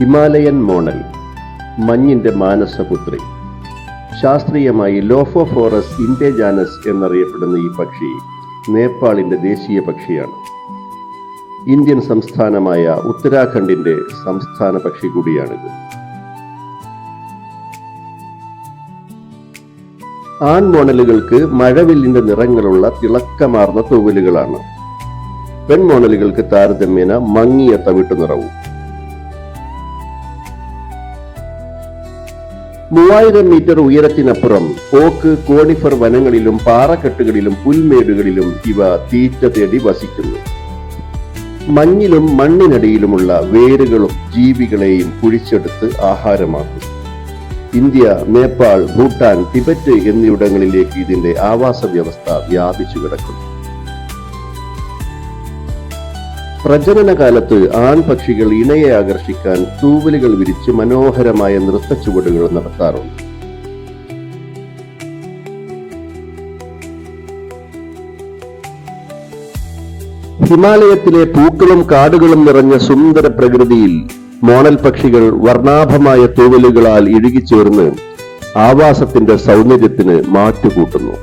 Himalayan Monal, മഞ്ഞിന്റെ Manasaputhri. ശാസ്ത്രീയമായി ലോഫോഫോറസ് ഇൻഡേജാനസ് എന്നറിയപ്പെടുന്ന ഈ പക്ഷി നേപ്പാളിന്റെ ദേശീയ പക്ഷിയാണ്. ഇന്ത്യൻ സംസ്ഥാനമായ ഉത്തരാഖണ്ഡിന്റെ സംസ്ഥാന പക്ഷി കൂടിയാണിത്. ആൺമോണലുകൾക്ക് മഴവില്ലിന്റെ നിറങ്ങളുള്ള തിളക്കമാർന്ന തൂവലുകളാണ്. പെൺമോണലുകൾക്ക് താരതമ്യേന മങ്ങിയ തവിട്ടു നിറവും. 3000 മീറ്റർ ഉയരത്തിനപ്പുറം ഓക്ക്, കോണിഫർ വനങ്ങളിലും പാറക്കെട്ടുകളിലും പുൽമേടുകളിലും ഇവ തീറ്റ തേടി വസിക്കുന്നു. മഞ്ഞിലും മണ്ണിനടിയിലുമുള്ള വേരുകളും ജീവികളെയും കുഴിച്ചെടുത്ത് ആഹാരമാക്കും. ഇന്ത്യ, നേപ്പാൾ, ഭൂട്ടാൻ, ടിബറ്റ് എന്നിവിടങ്ങളിലേക്ക് ഇതിന്റെ ആവാസ വ്യവസ്ഥ വ്യാപിച്ചു കിടക്കുന്നു. പ്രജനനകാലത്ത് ആൺപക്ഷികൾ ഇണയെ ആകർഷിക്കാൻ തൂവലുകൾ വിരിച്ച് മനോഹരമായ നൃത്തച്ചുവടുകൾ നടത്താറുണ്ട്. ഹിമാലയത്തിലെ പൂക്കളും കാടുകളും നിറഞ്ഞ സുന്ദര പ്രകൃതിയിൽ മോണൽ പക്ഷികൾ വർണ്ണാഭമായ തൂവലുകളാൽ ഇഴുകിച്ചേർന്ന് ആവാസത്തിന്റെ സൗന്ദര്യത്തിന് മാറ്റുകൂട്ടുന്നു.